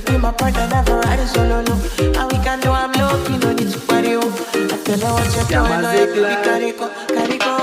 could be my partner, never ride it solo, no. And we can do I'm low-key, no need to party, oh. I tell her what you're doing, oh, baby, carry go, carry go.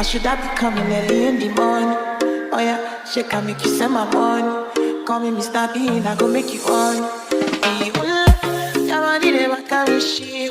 Should I be coming early in the morning? Oh yeah, she can make you send my money. Call me Mr. Bean, I go make you on. Your body never carry shit.